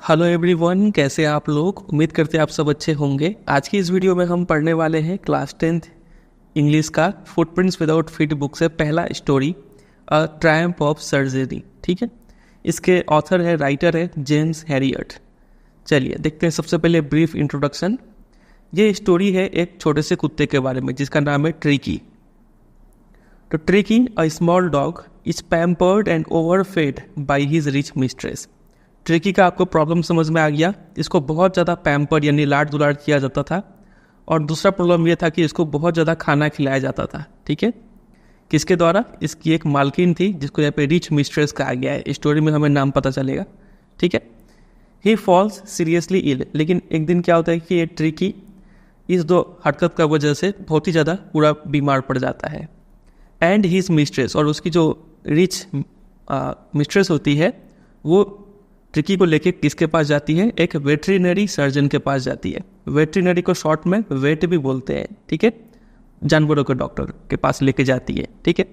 Hello everyone, कैसे हैं आप लोग। उम्मीद करते हैं आप सब अच्छे होंगे। आज की इस वीडियो में हम पढ़ने वाले हैं क्लास 10th इंग्लिश का फुटप्रिंट्स विदाउट फीट बुक से पहला story a triumph of surgery. ठीक है, इसके ऑथर है, राइटर है जेम्स हैरियट। चलिए देखते हैं। सबसे पहले ब्रीफ इंट्रोडक्शन। ये स्टोरी है एक छोटे से कुत्ते के बारे में जिसका नाम है ट्रिकी। तो Tricki, a small dog, is pampered and overfed by his rich mistress. Tricki का आपको प्रॉब्लम समझ में आ गया। इसको बहुत ज़्यादा पैम्पर्ड यानी लाड दुलाड किया जाता था, और दूसरा प्रॉब्लम ये था कि इसको बहुत ज़्यादा खाना खिलाया जाता था। ठीक है, किसके द्वारा? इसकी एक मालकिन थी जिसको यहाँ पे रिच मिस्ट्रेस कहा गया है। स्टोरी में हमें नाम पता चलेगा। ठीक है, ही फॉल्स सीरियसली इल। लेकिन एक दिन क्या होता है कि ये ट्रिकी इस दो हरकत का वजह से बहुत ही ज़्यादा पूरा बीमार पड़ जाता है। एंड हिज मिस्ट्रेस, और उसकी जो रिच मिस्ट्रेस होती है वो ट्रिकी को लेके किसके पास जाती है? एक वेटरिनरी सर्जन के पास जाती है। वेटरिनरी को शॉर्ट में वेट भी बोलते हैं। ठीक है, जानवरों के डॉक्टर के पास लेके जाती है। ठीक है,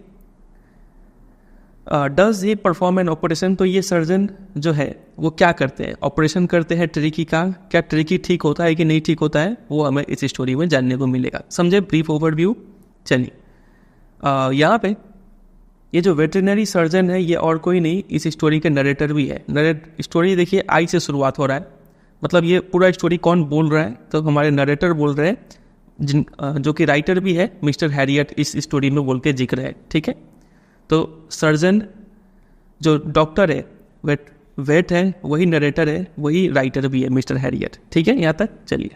does he perform an operation. तो ये सर्जन जो है वो क्या करते हैं? ऑपरेशन करते हैं ट्रिकी का। क्या ट्रिकी ठीक होता है कि नहीं ठीक होता है, वो हमें इस स्टोरी में जानने को मिलेगा। समझे ब्रीफ ओवरव्यू। चलिए, यहाँ पे ये जो वेटरिनरी सर्जन है ये और कोई नहीं, इस स्टोरी के नरेटर भी है। स्टोरी देखिए आई से शुरुआत हो रहा है। मतलब ये पूरा स्टोरी कौन बोल रहा है? तो हमारे नरेटर बोल रहे हैं, जो कि राइटर भी है, मिस्टर हैरियट इस स्टोरी में बोल के जिक्र है। ठीक है, तो सर्जन जो डॉक्टर है, वेट है, वही नरेटर है, वही राइटर भी है, मिस्टर हैरियट। ठीक है, यहाँ तक चलिए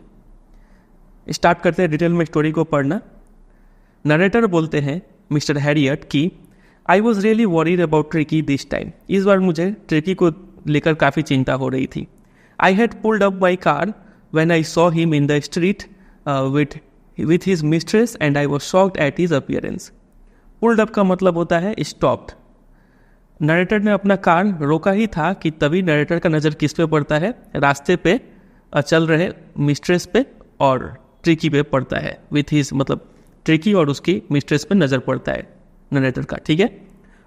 स्टार्ट करते हैं डिटेल में स्टोरी को पढ़ना। नरेटर बोलते हैं मिस्टर हैरियट की I was really worried about tricky this time. इस बार मुझे ट्रिकी को लेकर काफ़ी चिंता हो रही थी। I had pulled up my car when I saw him in the street with his mistress and I was shocked at his appearance. Pulled up का मतलब होता है स्टॉप्ड। नरेटर ने अपना कार रोका ही था कि तभी नरेटर का नज़र किस पे पड़ता है? रास्ते पे चल रहे मिस्ट्रेस पे और ट्रिकी पे पड़ता है। विथ हिज मतलब ट्रिकी और उसकी मिस्ट्रेस पे नज़र पड़ता है नरेटर का। ठीक है,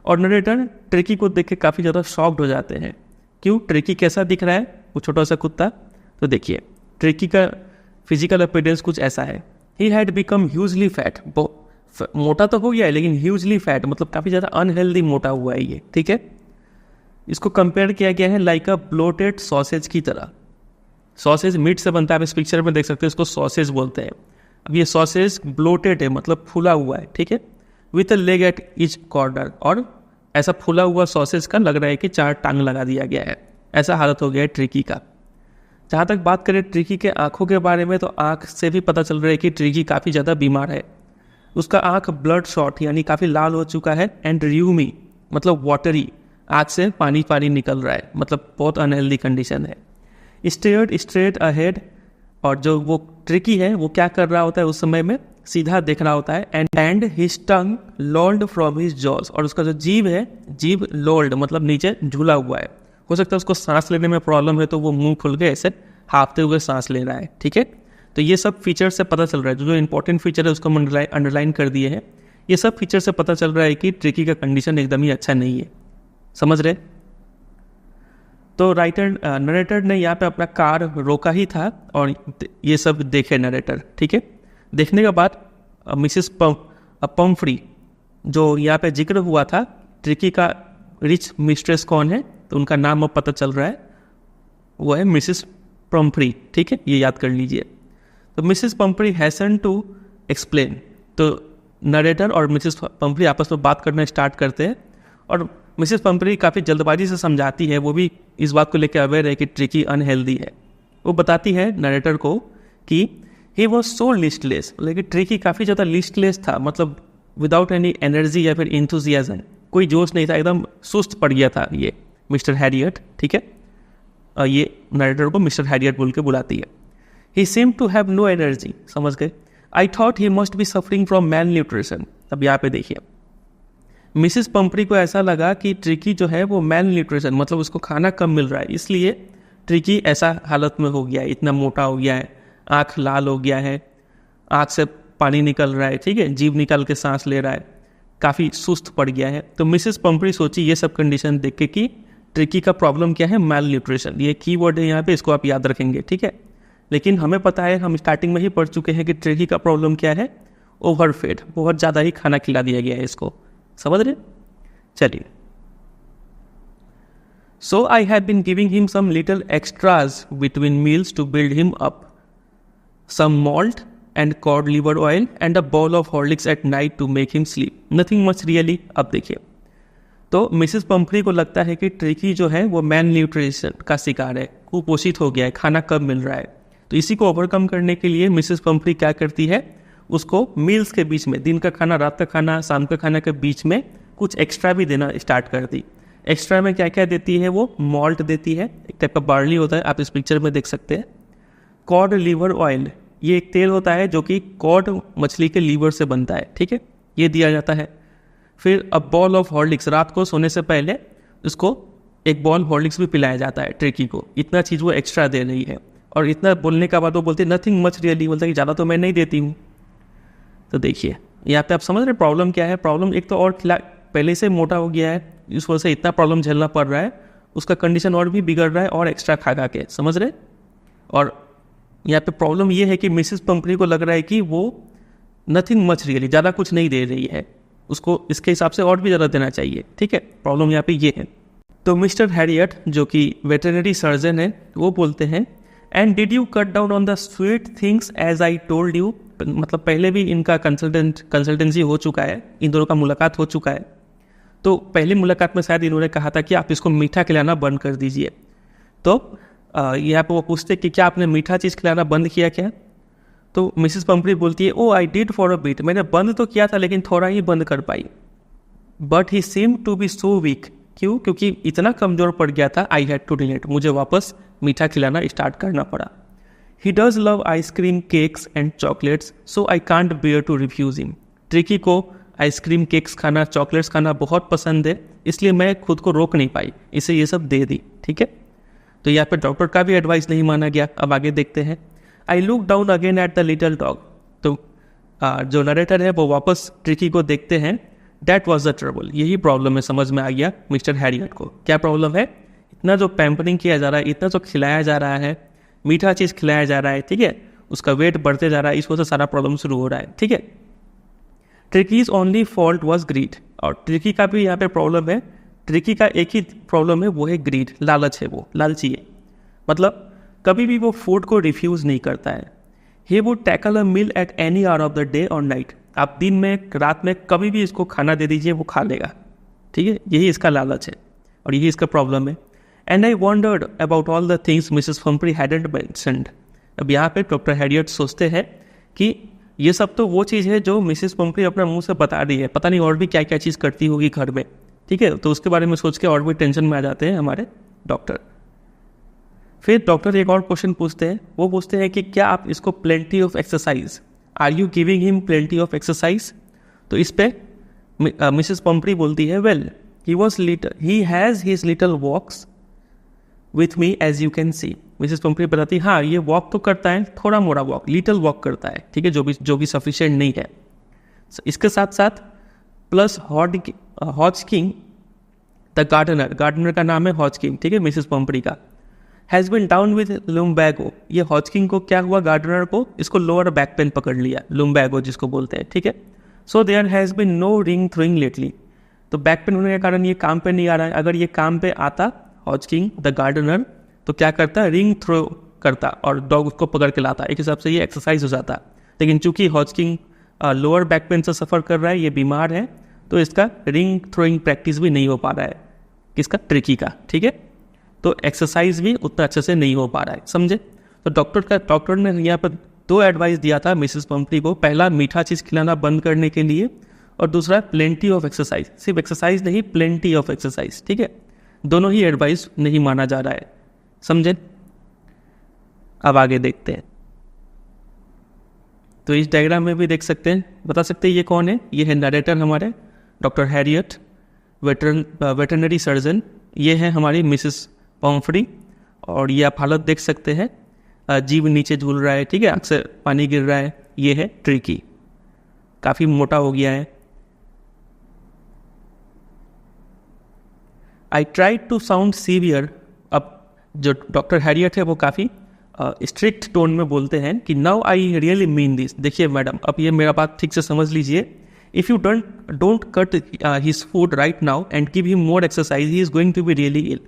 और नरेटर ट्रिकी को देख के काफ़ी ज़्यादा शॉक्ड हो जाते हैं। क्यों? ट्रिकी कैसा दिख रहा है? वो छोटा सा कुत्ता। तो देखिए ट्रिकी का फिजिकल अपीयरेंस कुछ ऐसा है। He had become hugely fat. मोटा तो हो गया है लेकिन ह्यूजली फैट मतलब काफ़ी ज़्यादा अनहेल्दी मोटा हुआ है ये। ठीक है, इसको कंपेयर किया गया है लाइक अ ब्लोटेड सॉसेज की तरह। सॉसेज मीट से बनता है, आप इस पिक्चर में देख सकते हैं, इसको सॉसेज बोलते हैं। अब ये सॉसेज ब्लोटेड है मतलब फूला हुआ है। ठीक है, with a leg at each corner, और ऐसा फूला हुआ सॉसेज का लग रहा है कि 4 टांग लगा दिया गया है। ऐसा हालत हो गया है ट्रिकी का। जहाँ तक बात करें ट्रिकी के आंखों के बारे में, तो आंख से भी पता चल रहा है कि ट्रिकी काफ़ी ज़्यादा बीमार है। उसका आंख ब्लड शॉट यानी काफ़ी लाल हो चुका है। एंड र्यूमी मतलब वाटरी, आँख से पानी पानी निकल रहा है, मतलब बहुत अनहेल्दी कंडीशन है। स्टेयर्ड स्ट्रेट अहेड, और जो वो ट्रिकी है वो क्या कर रहा होता है उस समय में? सीधा देख रहा होता है। And his tongue लॉल्ड from his jaws, और उसका जो जीभ है, जीभ लॉल्ड मतलब नीचे झूला हुआ है। हो सकता है उसको सांस लेने में प्रॉब्लम है तो वो मुंह खुल के ऐसे हाँफते हुए सांस ले रहा है। ठीक है, तो ये सब फीचर से पता चल रहा है, जो इंपॉर्टेंट फीचर है उसको अंडरलाइन कर दिए हैं। ये सब फीचर से पता चल रहा है कि ट्रिकी का कंडीशन एकदम ही अच्छा नहीं है। समझ रहे? तो नरेटर ने यहाँ पे अपना कार रोका ही था और ये सब देखे नरेटर। ठीक है, देखने के बाद मिसेस पम्फ्री, जो यहाँ पे जिक्र हुआ था, ट्रिकी का रिच मिस्ट्रेस कौन है तो उनका नाम अब पता चल रहा है, वो है मिसेस पम्फ्री। ठीक है, ये याद कर लीजिए। तो Mrs Pumphrey hastens to explain. तो नरेटर और मिसेस पम्फ्री आपस में बात करना स्टार्ट करते हैं, और मिसेस पम्फ्री काफ़ी जल्दबाजी से समझाती है। वो भी इस बात को लेकर अवेयर है कि ट्रिकी अनहेल्दी है। वो बताती है नरेटर को कि ही वॉज सो लिस्टलेस, लेकिन ट्रिकी काफ़ी ज़्यादा लिस्टलेस था, मतलब विदाउट एनी एनर्जी या फिर इंथुजियाज्म, कोई जोश नहीं था, एकदम सुस्त पड़ गया था ये मिस्टर हैरियट। ठीक है, ये नरेटर को मिस्टर हैरियट बोल के बुलाती है। He seem to have no energy. समझ गए? I thought he must be suffering from malnutrition. अब यहाँ पे देखिए मिसेस पम्फ्री को ऐसा लगा कि ट्रिकी जो है वो मैल न्यूट्रिशन मतलब उसको खाना कम मिल रहा है, इसलिए ट्रिकी ऐसा हालत में हो गया है, इतना मोटा हो गया है, आँख लाल हो गया है, आँख से पानी निकल रहा है। ठीक है, जीभ निकाल के सांस ले रहा है, काफ़ी सुस्त पड़ गया है। तो मिसेस पम्फ्री सोची ये सब कंडीशन देख के कि ट्रिकी का प्रॉब्लम क्या है, मैल न्यूट्रिशन, ये की वर्ड है यहाँ पे, इसको आप याद रखेंगे, ठीक है। लेकिन हमें पता है, हम स्टार्टिंग में ही पढ़ चुके हैं कि ट्रिकी का प्रॉब्लम क्या है, ओवरफीड, बहुत ज़्यादा ही खाना खिला दिया गया है इसको, समझ रहे। चलिए, so I have been giving him some little extras between meals to build him up, some malt and cod liver oil and a bowl of Horlicks at night to make him sleep, nothing much really. अब देखिए, तो Mrs Pomfrey को लगता है कि tricky जो है वो मैल न्यूट्रिशन का शिकार है, कुपोषित हो गया है, खाना कम मिल रहा है। तो इसी को ओवरकम करने के लिए मिसेस पंफ्री क्या करती है, उसको मील्स के बीच में, दिन का खाना, रात का खाना, शाम का खाना के बीच में कुछ एक्स्ट्रा भी देना स्टार्ट कर दी। एक्स्ट्रा में क्या क्या देती है, वो मॉल्ट देती है, एक टाइप का बार्ली होता है, आप इस पिक्चर में देख सकते हैं। कॉड लिवर ऑयल, ये एक तेल होता है जो कि कॉड मछली के लीवर से बनता है, ठीक है, ये दिया जाता है। फिर अ बॉल ऑफ हॉर्लिक्स, रात को सोने से पहले उसको एक बॉल हॉर्लिक्स भी पिलाया जाता है ट्रिकी को, इतना चीज़ वो एक्स्ट्रा दे रही है। और इतना बोलने के बाद वो बोलते हैं नथिंग मच रियली, बोलता है कि ज़्यादा तो मैं नहीं देती हूँ। तो देखिए यहाँ पे आप समझ रहे प्रॉब्लम क्या है। प्रॉब्लम एक तो और पहले से मोटा हो गया है, इस वजह से इतना प्रॉब्लम झेलना पड़ रहा है, उसका कंडीशन और भी बिगड़ रहा है और एक्स्ट्रा खा खा के, समझ रहे। और यहाँ पे प्रॉब्लम ये है कि मिसेस पंफ्री को लग रहा है कि वो नथिंग मच रियली, ज़्यादा कुछ नहीं दे रही है, उसको इसके हिसाब से और भी ज़्यादा देना चाहिए, ठीक है। प्रॉब्लम यहाँ पे ये है। तो मिस्टर हैरियट जो कि वेटरनरी सर्जन है, वो बोलते हैं and did you cut down on the sweet things as I told you, मतलब पहले भी इनका कंसल्टेंसी हो चुका है, इन दोनों का मुलाकात हो चुका है। तो पहली मुलाकात में शायद इन्होंने कहा था कि आप इसको मीठा खिलाना बंद कर दीजिए। तो यहाँ पे वो पूछते कि क्या आपने मीठा चीज़ खिलाना बंद किया क्या। तो मिसेस पंफ्री बोलती है, oh I did for a bit, मैंने बंद तो किया था लेकिन थोड़ा ही बंद कर पाई। But he seem to be so weak, क्यों, क्योंकि इतना कमज़ोर पड़ गया था, आई हैड टू डिलेट, मुझे वापस मीठा खिलाना स्टार्ट करना पड़ा। He does love ice cream, cakes and chocolates, so I can't bear to refuse him. Tricki को आइसक्रीम, केक्स खाना, चॉकलेट्स खाना बहुत पसंद है, इसलिए मैं खुद को रोक नहीं पाई, इसे ये सब दे दी, ठीक है। तो यहाँ पे डॉक्टर का भी एडवाइस नहीं माना गया। अब आगे देखते हैं। I look down again at the little dog, तो जो नरेटर है वो वापस ट्रिकी को देखते हैं। डैट वॉज द ट्रबल, यही प्रॉब्लम है, समझ में आ गया मिस्टर हैरियट को। क्या प्रॉब्लम है, इतना जो पैम्परिंग किया जा रहा है, इतना जो खिलाया जा रहा है, मीठा चीज़ खिलाया जा रहा है, ठीक है, उसका वेट बढ़ते जा रहा है, इस वजह से सारा प्रॉब्लम शुरू हो रहा है, ठीक है। Tricki's only fault was greed, और ट्रिकी का भी यहाँ पे प्रॉब्लम है। ट्रिकी का एक ही प्रॉब्लम है, वो है ग्रीड, लालच है, वो लालची है, मतलब कभी भी वो फूड को रिफ्यूज़ नहीं करता है। He would tackle a meal at any hour of the day और नाइट, आप दिन में, रात में, कभी भी इसको खाना दे दीजिए, वो खा लेगा, ठीक है, यही इसका लालच है और यही इसका प्रॉब्लम है। And I wandered about all the things Mrs Pomfrey hadn't mentioned. अब यहाँ पे डॉक्टर हैरियट सोचते हैं कि ये सब तो वो चीज़ है जो मिसेस पंफ्री अपने मुंह से बता रही है, पता नहीं और भी क्या क्या चीज़ करती होगी घर में, ठीक है। तो उसके बारे में सोच के और भी टेंशन में आ जाते हैं हमारे डॉक्टर। फिर डॉक्टर एक और क्वेश्चन पूछते हैं, वो पूछते हैं कि क्या आप इसको plenty of exercise, are you giving him plenty of exercise. तो इस पे मिसेस पंफ्री बोलती है, well he has his little walks with me as you can see. Mrs Pumphrey बताती है, हाँ ये वॉक तो करता है, थोड़ा मोड़ा वॉक, लिटिल वॉक करता है, ठीक है, जो भी सफिशिएंट नहीं है। इसके साथ साथ प्लस हॉजकिंग द गार्डनर का नाम है हॉजकिंग, ठीक है, मिसेस पंफ्री का, हैज़ बिन डाउन विद लुम्बैगो। ये हॉजकिंग को क्या हुआ, गार्डनर को, इसको लोअर बैक पेन पकड़ लिया, लुम्बैगो जिसको बोलते हैं, ठीक है। So there has been no ring throwing lately, तो बैक पेन होने के कारण ये काम पे नहीं आ रहा है। अगर ये काम पे आता हॉजकिंग द गार्डनर, तो क्या करता, रिंग थ्रो करता और डॉग उसको पकड़ के लाता, एक हिसाब से ये एक्सरसाइज हो जाता। लेकिन चूंकि हॉजकिंग लोअर बैक पेन से सफ़र कर रहा है, ये बीमार है, तो इसका रिंग थ्रोइंग प्रैक्टिस भी नहीं हो पा रहा है, किसका, ट्रिकी का, ठीक है। तो एक्सरसाइज भी उतना अच्छे से नहीं हो पा रहा है, समझे। तो डॉक्टर ने यहाँ पर 2 एडवाइस दिया था मिसेस पंफ्री को, पहला मीठा चीज़ खिलाना बंद करने के लिए, और दूसरा प्लेंटी ऑफ एक्सरसाइज, सिर्फ एक्सरसाइज नहीं, प्लेंटी ऑफ एक्सरसाइज, ठीक है। दोनों ही एडवाइस नहीं माना जा रहा है, समझे। अब आगे देखते हैं। तो इस डायग्राम में भी देख सकते हैं, बता सकते हैं ये कौन है, ये है नरेटर हमारे डॉक्टर हैरियट, वेटरनरी सर्जन, ये है हमारी मिसेस पंफ्री, और ये आप हालत देख सकते हैं, जीव नीचे झूल रहा है, ठीक है, अक्सर पानी गिर रहा है। ये है ट्रिकी, काफ़ी मोटा हो गया है। I try to sound severe. अब जो डॉक्टर हैरियट है वो काफ़ी स्ट्रिक्ट टोन में बोलते हैं कि now I really mean this. देखिए मैडम, अब ये मेरा बात ठीक से समझ लीजिए। If you don't cut his food right now and give him more exercise, he is going to be really ill.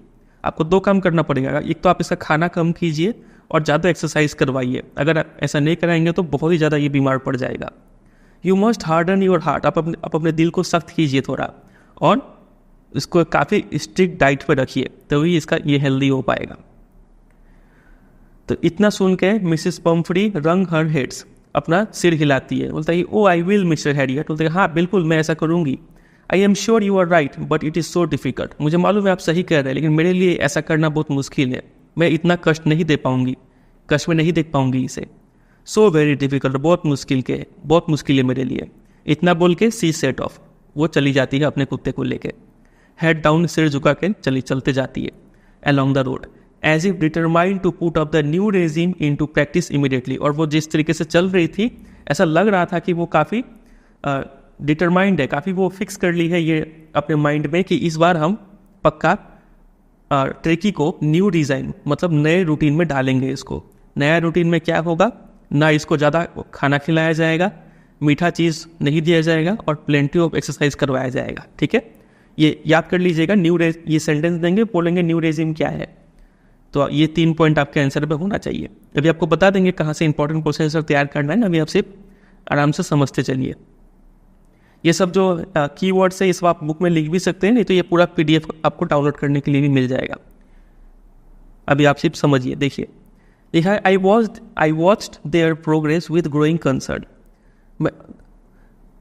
आपको 2 काम करना पड़ेगा। एक तो आप इसका खाना कम कीजिए और ज़्यादा एक्सरसाइज करवाइए। अगर आप ऐसा नहीं कराएंगे तो बहुत ही ज़्यादा ये बीमार पड़ जाएगा। You must harden your heart. आप अपने दिल को सख्त कीजिए थोड़ा, और इसको काफ़ी स्ट्रिक्ट डाइट पर रखिए, तभी इसका ये हेल्दी हो पाएगा। तो इतना सुन के मिसेस पम्फ्री रंग हर हेड्स, अपना सिर हिलाती है, बोलता है oh I will Mr Herriot. बोलते हैं हाँ बिल्कुल मैं ऐसा करूँगी। I am sure you are right but it is so difficult. मुझे मालूम है आप सही कह रहे हैं, लेकिन मेरे लिए ऐसा करना बहुत मुश्किल है। मैं इतना कष्ट नहीं दे पाऊँगी, कष्ट में नहीं देख पाऊँगी इसे। सो वेरी डिफ़िकल्ट, बहुत मुश्किल है मेरे लिए। इतना बोल के सी सेट ऑफ, वो चली जाती है अपने कुत्ते को लेके, हेड डाउन, सिर झुका के चलते जाती है along the road, as if determined to put up the new regime into practice immediately। और वो जिस तरीके से चल रही थी, ऐसा लग रहा था कि वो काफ़ी डिटरमाइंड है, काफ़ी वो फिक्स कर ली है ये अपने माइंड में कि इस बार हम पक्का ट्रिकी को न्यू डिज़ाइन मतलब नए रूटीन में डालेंगे। इसको नया रूटीन में क्या होगा, ना इसको ज़्यादा खाना खिलाया जाएगा, मीठा चीज़ नहीं दिया जाएगा, और प्लेंटी ऑफ एक्सरसाइज करवाया जाएगा। ठीक है, ये याद कर लीजिएगा। ये सेंटेंस देंगे, बोलेंगे न्यू रेजिम क्या है। तो ये 3 पॉइंट आपके आंसर पे होना चाहिए। अभी आपको बता देंगे कहाँ से इंपॉर्टेंट क्वेश्चन आंसर तैयार करना है। अभी आप सिर्फ आराम से समझते चलिए। ये सब जो कीवर्ड्स है इस आप बुक में लिख भी सकते हैं, नहीं तो ये पूरा PDF आपको डाउनलोड करने के लिए भी मिल जाएगा। अभी आप सिर्फ समझिए। देखिए लिखा है I watched there progress with growing concern.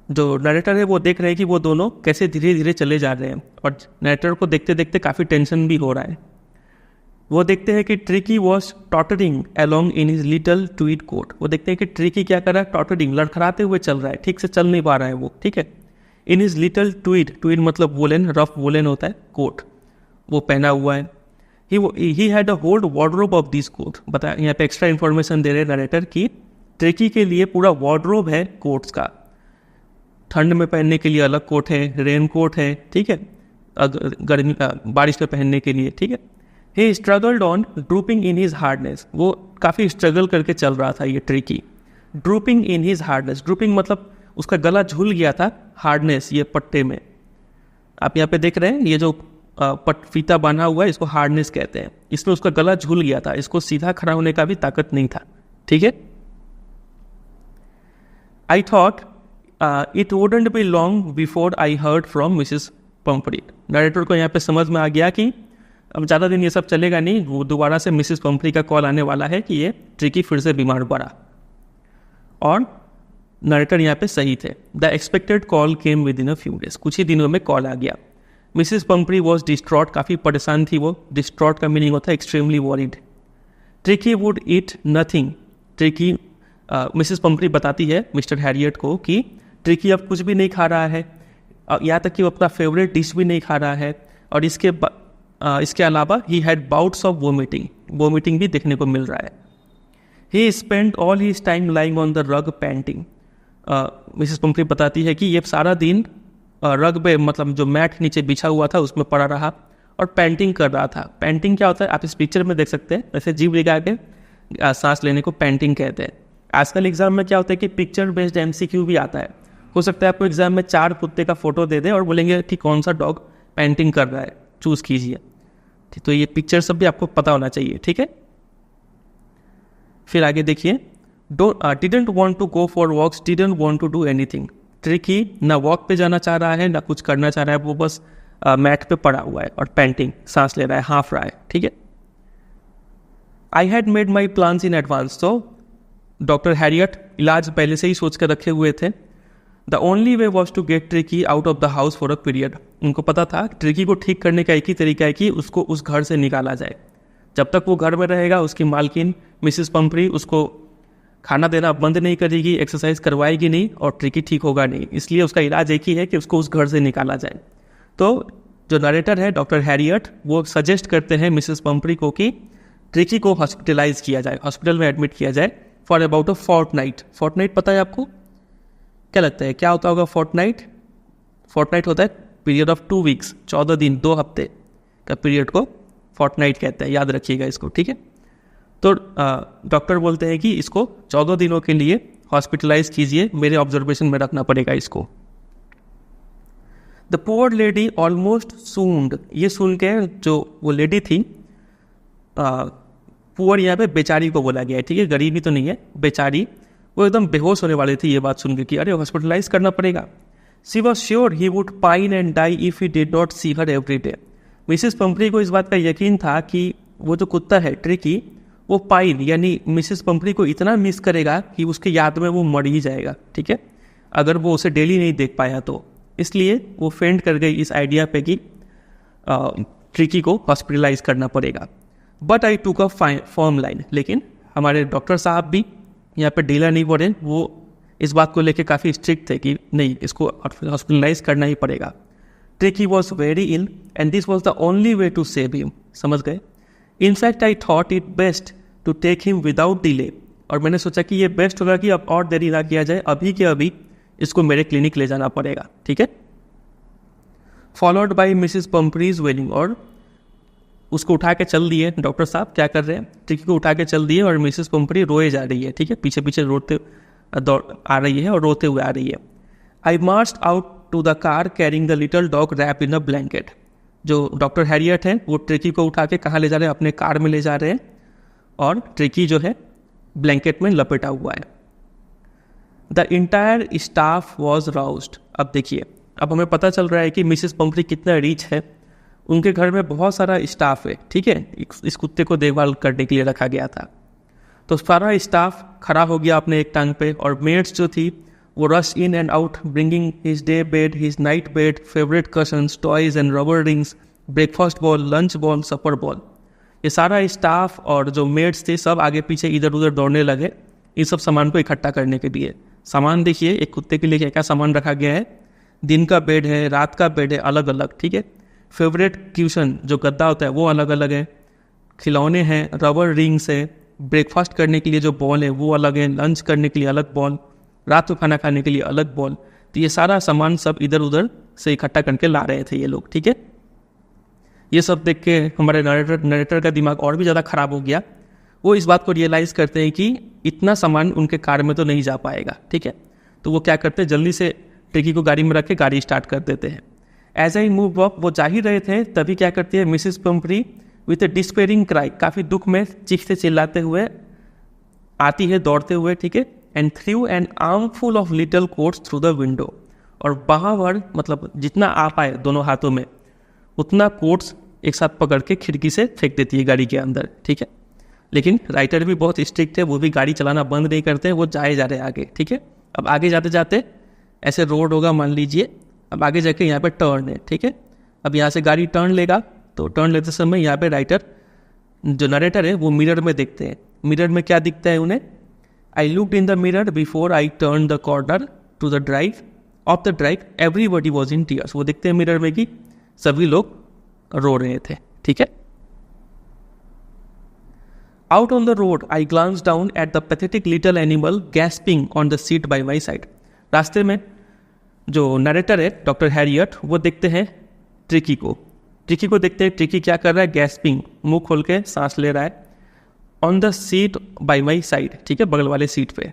जो नरेटर है वो देख रहे हैं कि वो दोनों कैसे धीरे धीरे चले जा रहे हैं, और नरेटर को देखते देखते काफ़ी टेंशन भी हो रहा है। वो देखते हैं कि Tricki was tottering along in his little tweed coat. वो देखते हैं कि ट्रिकी क्या कर रहा है, टॉटरिंग, लड़खड़ाते हुए चल रहा है, ठीक से चल नहीं पा रहा है वो। ठीक है, इन हिज लिटल ट्वीड मतलब वोलन, रफ वोलन होता है, कोट वो पहना हुआ है। He had a whole wardrobe of this coat. बता, यहाँ पे एक्स्ट्रा इन्फॉर्मेशन दे रहे नरेटर की ट्रिकी के लिए पूरा वार्डरोब है कोट्स का। ठंड में पहनने के लिए अलग कोट है, रेन कोट है, ठीक है, गर्मी बारिश में पहनने के लिए। ठीक है, he struggled on drooping in his harness. वो काफ़ी स्ट्रगल करके चल रहा था ये Tricki. Drooping in his harness, drooping मतलब उसका गला झूल गया था, हार्डनेस ये पट्टे में आप यहाँ पे देख रहे हैं, ये जो फीता बना हुआ है इसको हार्डनेस कहते हैं। इसमें उसका गला झूल गया था, इसको सीधा खड़ा होने का भी ताकत नहीं था। ठीक है, आई thought it wouldn't be long before I heard from Mrs Pomfrey. Narrator को यहाँ पे समझ में आ गया कि अब ज़्यादा दिन ये सब चलेगा नहीं, वो दोबारा से मिसेस पम्फ्री का कॉल आने वाला है कि ये ट्रिकी फिर से बीमार पड़ा। और नरेटर यहाँ पे सही थे। The expected call came with in a few days. कुछ ही दिनों में कॉल आ गया। मिसेस पम्फ्री वॉज डिस्ट्रॉट, काफ़ी परेशान थी वो। डिस्ट्रॉट का मीनिंग होता है extremely worried. Tricky would eat nothing. Tricky Mrs Pumphrey बताती है मिस्टर हैरियट को कि ट्रिकी अब कुछ भी नहीं खा रहा है, यहाँ तक कि वो अपना फेवरेट डिश भी नहीं खा रहा है। और इसके अलावा he had bouts of vomiting भी देखने को मिल रहा है। He spend all his time lying on the rug panting. Mrs Pumphrey बताती है कि ये सारा दिन रग पे मतलब जो मैट नीचे बिछा हुआ था उसमें पड़ा रहा और पेंटिंग कर रहा था। पेंटिंग क्या होता है आप इस पिक्चर में देख सकते हैं, ऐसे जीभ लगा के सांस लेने को पेंटिंग कहते हैं। आजकल एग्जाम में क्या होता है कि पिक्चर बेस्ड MCQ भी आता है। हो सकता है आपको एग्जाम में 4 कुत्ते का फोटो दे दे और बोलेंगे कि कौन सा डॉग पेंटिंग कर रहा है, चूज कीजिए। तो ये पिक्चर सब भी आपको पता होना चाहिए। ठीक है, फिर आगे देखिए, didn't want to go for walks, didn't want to do anything. Tricki ना वॉक पे जाना चाह रहा है ना कुछ करना चाह रहा है, वो बस मैट पे पड़ा हुआ है और पेंटिंग, सांस ले रहा है, हाँफ रहा है। ठीक है, I had made my plans in advance. तो डॉक्टर हैरियट इलाज पहले से ही सोच कर रखे हुए थे। The only way was to get Tricki out of the house for a period. उनको पता था ट्रिकी को ठीक करने का एक ही तरीका है कि उसको उस घर से निकाला जाए। जब तक वो घर में रहेगा उसकी मालकिन मिसेस पम्फ्री उसको खाना देना बंद नहीं करेगी, एक्सरसाइज करवाएगी नहीं और ट्रिकी ठीक होगा नहीं। इसलिए उसका इलाज एक ही है कि उसको उस घर से निकाला जाए। तो जो नरेटर है डॉक्टर हैरियट, वो सजेस्ट करते हैं मिसेस पम्फ्री को कि ट्रिकी को हॉस्पिटलाइज किया जाए, हॉस्पिटल में एडमिट किया जाए for about a fortnight. Fortnight पता है आपको, क्या लगता है क्या होता होगा फोर्टनाइट? फोर्टनाइट होता है पीरियड ऑफ 2 वीक्स, 14 दिन, 2 हफ्ते। का पीरियड को फोर्टनाइट कहते हैं, याद रखिएगा इसको, ठीक है। तो डॉक्टर बोलते हैं कि इसको 14 दिनों के लिए हॉस्पिटलाइज कीजिए, मेरे ऑब्जर्वेशन में रखना पड़ेगा इसको। द पुअर लेडी ऑलमोस्ट सून्ड, ये सुन के जो वो लेडी थी, पुअर यहाँ पे बेचारी को बोला गया है, ठीक है, गरीबी तो नहीं है, बेचारी, वो एकदम बेहोश होने वाली थी ये बात सुन के कि अरे हॉस्पिटलाइज करना पड़ेगा। She was sure he would pine and die if he did not see her every day. Mrs Pumphrey को इस बात का यकीन था कि वो जो कुत्ता है ट्रिकी, वो पाइन यानी मिसेस पंपरी को इतना मिस करेगा कि उसके याद में वो मर ही जाएगा, ठीक है, अगर वो उसे डेली नहीं देख पाया तो। इसलिए वो फेंट कर गई इस आइडिया पे कि ट्रिकी को हॉस्पिटलाइज करना पड़ेगा। बट आई टूक अ फर्म लाइन, लेकिन हमारे डॉक्टर साहब भी यहाँ पे ढीला नहीं पड़े, वो इस बात को लेके काफ़ी स्ट्रिक्ट थे कि नहीं, इसको हॉस्पिटलाइज करना ही पड़ेगा। Tricki was very ill and this was the only way to save him, समझ गए। In fact I thought it best to take him without delay, और मैंने सोचा कि ये बेस्ट होगा कि अब और देरी ना किया जाए, अभी के अभी इसको मेरे क्लिनिक ले जाना पड़ेगा, ठीक है। फॉलोड बाई मिसिस पंपरीज वेलिंग, और उसको उठा के चल दिए डॉक्टर साहब, क्या कर रहे हैं, ट्रिकी को उठा के चल दिए और मिसिस पंपरी रोए जा रही है, ठीक है, पीछे पीछे रोते आ रही है और रोते हुए आ रही है। I marched out to the car carrying the little dog wrap in a blanket. जो डॉक्टर हैरियट है वो ट्रिकी को उठा के कहाँ ले जा रहे हैं, अपने कार में ले जा रहे हैं, और ट्रिकी जो है ब्लैंकेट में लपेटा हुआ है। The entire staff was roused. अब देखिए, अब हमें पता चल रहा है कि मिसेस पंपरी कितना रिच है, उनके घर में बहुत सारा स्टाफ है, ठीक है, इस कुत्ते को देखभाल करने के लिए रखा गया था। तो सारा स्टाफ खड़ा हो गया अपने एक टांग पे, और मेड्स जो थी वो rush in and out bringing his day bed, his night bed, favourite cushions, toys and rubber rings, breakfast bowl, lunch bowl, supper bowl. ये सारा स्टाफ और जो मेड्स थे सब आगे पीछे इधर उधर दौड़ने लगे इन सब सामान को इकट्ठा करने के लिए। सामान देखिए, एक कुत्ते के लिए क्या क्या सामान रखा गया है, दिन का बेड है, रात का बेड है, अलग अलग, ठीक है, फेवरेट क्यूशन जो गद्दा होता है वो अलग अलग है, खिलौने हैं, रबर रिंग्स है, ब्रेकफास्ट करने के लिए जो बॉल है वो अलग है, लंच करने के लिए अलग बॉल, रात को खाना खाने के लिए अलग बॉल। तो ये सारा सामान सब इधर उधर से इकट्ठा करके ला रहे थे ये लोग, ठीक है। ये सब देख के हमारे नरेटर का दिमाग और भी ज़्यादा ख़राब हो गया। वो इस बात को रियलाइज़ करते हैं कि इतना सामान उनके कार में तो नहीं जा पाएगा, ठीक है। तो वो क्या करते हैं, जल्दी से ट्रिकी को गाड़ी में रख के गाड़ी स्टार्ट कर देते हैं। एज आई मूव अप, वो जा ही रहे थे, तभी क्या करती है Mrs Pumphrey with a despairing cry, काफ़ी दुख में चीखते चिल्लाते हुए आती है दौड़ते हुए, ठीक है, and through an armful of little quotes through the window, और बाहर मतलब जितना आ पाए दोनों हाथों में उतना कोट्स एक साथ पकड़ के खिड़की से फेंक देती है गाड़ी के अंदर, ठीक है। लेकिन राइटर भी बहुत स्ट्रिक्ट है, वो भी गाड़ी चलाना बंद नहीं करते, वो जाए जा रहे आगे, ठीक है। अब आगे जाते जाते ऐसे रोड होगा मान लीजिए, अब आगे जाके यहाँ पे टर्न है, ठीक है। अब यहाँ से गाड़ी टर्न लेगा, तो टर्न लेते समय यहाँ पे राइटर जो नरेटर है वो मिरर में देखते हैं। मिरर में क्या दिखता है उन्हें, I looked in the mirror before I turn the corner to the drive of the drive, everybody was in tears. वो देखते हैं मिरर में कि सभी लोग रो रहे थे, ठीक है। Out on the road I glance down at the pathetic little animal gasping on the seat by my side. रास्ते में जो नरेटर है डॉक्टर हैरियट, वो देखते हैं ट्रिकी को देखते हैं, ट्रिकी क्या कर रहा है, गैस्पिंग, मुंह खोल के सांस ले रहा है, on the seat by my side, ठीक है, बगल वाले सीट पे।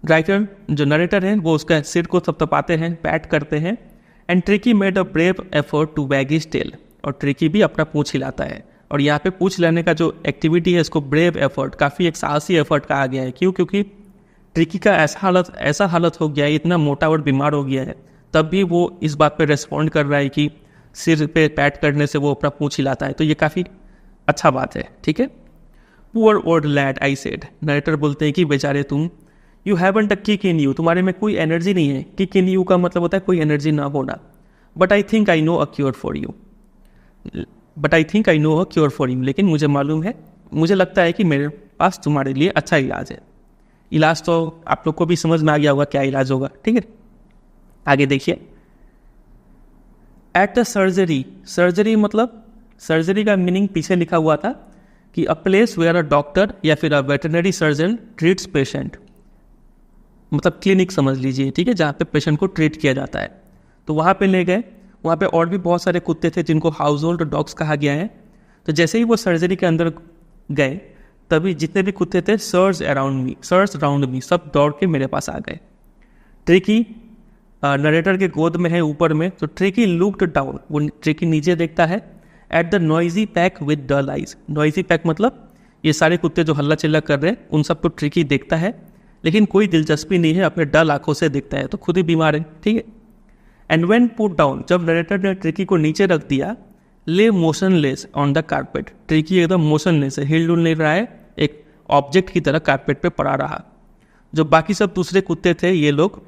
राइटर जो नरेटर है वो उसका सिर को थपथपाते हैं, पैट करते हैं, and Tricki made a brave effort to wag his tail, और ट्रिकी भी अपना पूंछ हिलाता है। और यहाँ पे पूंछ लेने का जो एक्टिविटी है इसको ब्रेव एफर्ट, काफ़ी एक साहसी एफर्ट कहा गया है। क्यों? क्योंकि ट्रिकी का ऐसा हालत हो गया है, इतना मोटा और बीमार हो गया है, तब भी वो इस बात पे रेस्पॉन्ड कर रहा है कि सिर पे पैट करने से वो अपना पूंछ हिलाता है, तो ये काफ़ी अच्छा बात है, ठीक है। Poor old lad I said, narrator बोलते हैं कि बेचारे तुम, you haven't a kick in you, तुम्हारे में कोई एनर्जी नहीं है। किक इन यू का मतलब होता है कोई एनर्जी ना होना। But I think I know a cure for you, लेकिन मुझे मालूम है, मुझे लगता है कि मेरे पास तुम्हारे लिए अच्छा इलाज है। इलाज तो आप लोग को भी समझ में आ गया होगा क्या इलाज होगा, ठीक है। आगे देखिए, एट द सर्जरी मतलब सर्जरी का मीनिंग पीछे लिखा हुआ था कि a place where a doctor या फिर a veterinary surgeon treats patient, मतलब क्लिनिक समझ लीजिए, ठीक है, जहाँ पे पेशेंट को ट्रीट किया जाता है। तो वहाँ पे ले गए, वहाँ पे और भी बहुत सारे कुत्ते थे जिनको हाउस होल्ड डॉग्स कहा गया है। तो जैसे ही वो सर्जरी के अंदर गए तभी जितने भी कुत्ते थे सर्च राउंड मी, सब दौड़ के मेरे पास आ गए। ट्रिकी नरेटर के गोद में है ऊपर में, तो ट्रिकी लुक्ड डाउन, वो ट्रिकी नीचे देखता है, at the noisy pack with dull eyes. Noisy pack मतलब ये सारे कुत्ते जो हल्ला चिल्ला कर रहे हैं उन सबको ट्रिकी देखता है, लेकिन कोई दिलचस्पी नहीं है, अपने डल आंखों से देखता है, तो खुद ही बीमार है, ठीक है। एंड व्हेन पुट डाउन, जब नरेटर ने ट्रिकी को नीचे रख दिया, ले motionless on the carpet, tricky एकदम मोशनलेस है, हिल डुल नहीं रहा है, एक ऑब्जेक्ट की तरह कारपेट पे पड़ा रहा। जो बाकी सब दूसरे कुत्ते थे ये लोग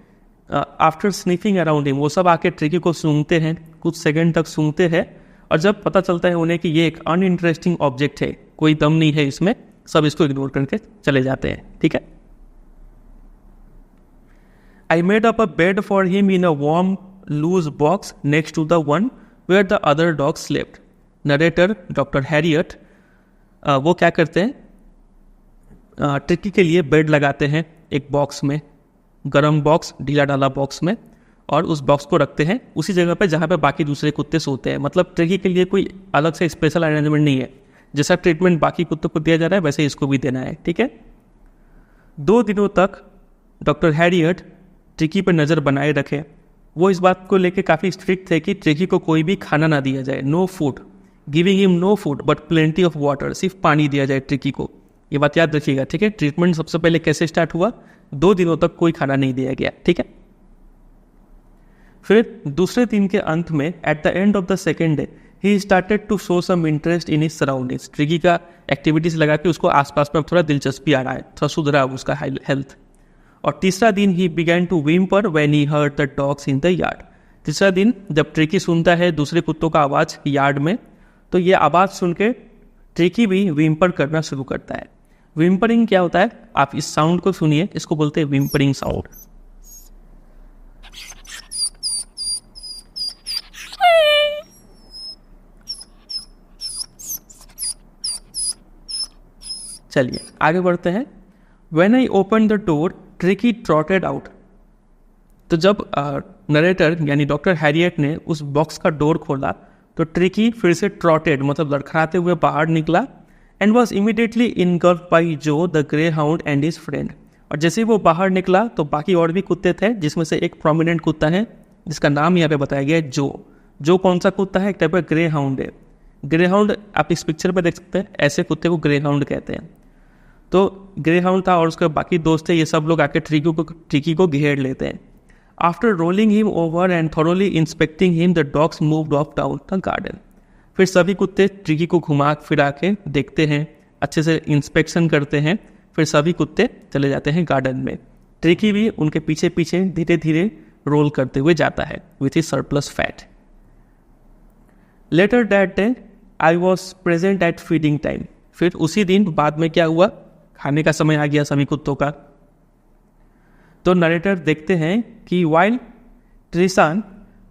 आफ्टर स्निफिंग अराउंड हिम, वो सब आके ट्रिकी को सूंघते हैं, कुछ सेकंड तक सूंघते हैं, और जब पता चलता है उन्हें कि ये एक अनइंटरेस्टिंग ऑब्जेक्ट है, कोई दम नहीं है इसमें, सब इसको इग्नोर करके चले जाते हैं, ठीक है। I made up a bed for him in a warm loose box next to the one where the other dog slept. Narrator doctor Herriot वो क्या करते हैं, ट्रिकी के लिए बेड लगाते हैं एक बॉक्स में, गर्म बॉक्स, ढीला ढाला बॉक्स में, और उस बॉक्स को रखते हैं उसी जगह पे जहाँ पे बाकी दूसरे कुत्ते सोते हैं। मतलब ट्रिकी के लिए कोई अलग से स्पेशल अरेंजमेंट नहीं है, जैसा ट्रीटमेंट बाकी कुत्तों को दिया जा रहा है वैसे इसको भी देना है, ठीक है। 2 दिनों तक डॉक्टर हैरियट ट्रिकी पर नज़र बनाए रखे। वो इस बात को लेकर काफ़ी स्ट्रिक्ट थे कि ट्रिकी को कोई भी खाना ना दिया जाए, no food, giving him no food but plenty of water, सिर्फ पानी दिया जाए ट्रिकी को, ये बात याद रखिएगा, ठीक है। ट्रीटमेंट सबसे पहले कैसे स्टार्ट हुआ, 2 दिनों तक कोई खाना नहीं दिया गया, ठीक है। फिर दूसरे दिन के अंत में at the end of the second day he started to show some interest in his surroundings. Tricki का एक्टिविटीज लगा के उसको आसपास में थोड़ा दिलचस्पी आ रहा है, थोड़ा सुधरा उसका हेल्थ। और तीसरा दिन ही began to whimper when he heard the dogs in the yard. तीसरा दिन जब ट्रिकी सुनता है दूसरे कुत्तों का आवाज़ यार्ड में, तो ये आवाज़ सुन के ट्रिकी भी whimper करना शुरू करता है। whimpering क्या होता है, आप इस साउंड को सुनिए, इसको बोलते हैं whimpering साउंड। चलिए आगे बढ़ते हैं। When I opened the door, tricky trotted out। तो जब नरेटर यानी डॉक्टर हैरियट ने उस बॉक्स का डोर खोला तो ट्रिकी फिर से ट्रॉटेड मतलब लड़खड़ाते हुए बाहर निकला, and was immediately engulfed by Jo the greyhound and his friend. और जैसे ही वो बाहर निकला तो बाकी और भी कुत्ते थे, जिसमें से एक प्रोमिनेंट कुत्ता है जिसका नाम यहाँ पे बताया गया है जो कौन सा कुत्ता है, एक टाइप का ग्रे हाउंड है। ग्रे हाउंड आप इस पिक्चर पर देख सकते हैं, ऐसे कुत्ते को ग्रे हाउंड कहते हैं। तो ग्रे हाउंड था और उसके बाकी दोस्त थे, ये सब लोग आके ट्रिकी को घेर लेते हैं। After rolling him over and thoroughly inspecting him the dogs moved of down the garden. फिर सभी कुत्ते ट्रिकी को घुमा फिरा के देखते हैं, अच्छे से इंस्पेक्शन करते हैं, फिर सभी कुत्ते चले जाते हैं गार्डन में। ट्रिकी भी उनके पीछे पीछे धीरे धीरे रोल करते हुए जाता है with his surplus fat. Later that day I was present at feeding time. फिर उसी दिन बाद में क्या हुआ, खाने का समय आ गया सभी कुत्तों का। तो नरेटर देखते हैं कि while Tristan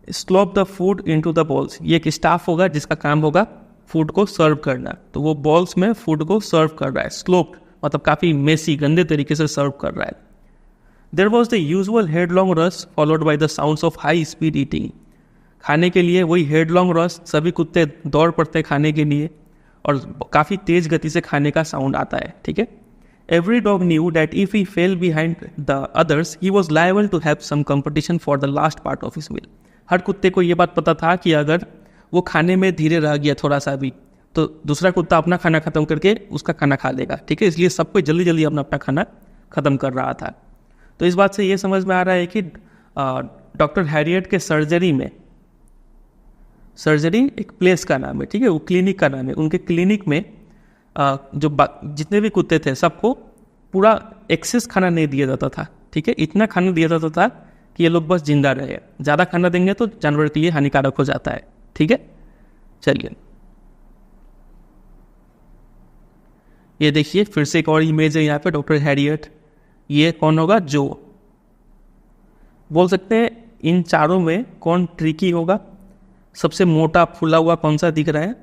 slopped the food into the bowls, ये एक स्टाफ होगा जिसका काम होगा फूड को सर्व करना, तो वो बॉल्स में फूड को सर्व कर रहा है। स्लोप्ड मतलब काफ़ी मेसी गंदे तरीके से सर्व कर रहा है। There was the usual headlong rush followed by the sounds of high speed eating. खाने के लिए वही हेडलॉन्ग रश, सभी कुत्ते दौड़ पड़ते खाने के लिए और काफ़ी तेज गति से खाने का साउंड आता है, ठीक है। Every dog knew that if he fell behind the others, he was liable to have some competition for the last part of his meal. हर कुत्ते को ये बात पता था कि अगर वो खाने में धीरे रह गया थोड़ा सा भी, तो दूसरा कुत्ता अपना खाना खत्म करके उसका खाना खा लेगा, ठीक है। इसलिए सबको जल्दी जल्दी अपना खाना खत्म कर रहा था। तो इस बात से ये समझ में आ रहा है कि डॉक्टर हैरियट के सर्जरी में, सर्जरी एक प्लेस का नाम है, ठीक है, वो क्लिनिक का नाम है। उनके क्लिनिक में जो जितने भी कुत्ते थे सबको पूरा एक्सेस खाना नहीं दिया जाता था, ठीक है। इतना खाना दिया जाता था कि ये लोग बस जिंदा रहे। ज़्यादा खाना देंगे तो जानवर के लिए हानिकारक हो जाता है, ठीक है। चलिए ये देखिए फिर से एक और इमेज है यहाँ पे डॉक्टर हैरियट। ये कौन होगा, जो बोल सकते हैं इन चारों में कौन ट्रिकी होगा। सबसे मोटा फूला हुआ कौन सा दिख रहा है,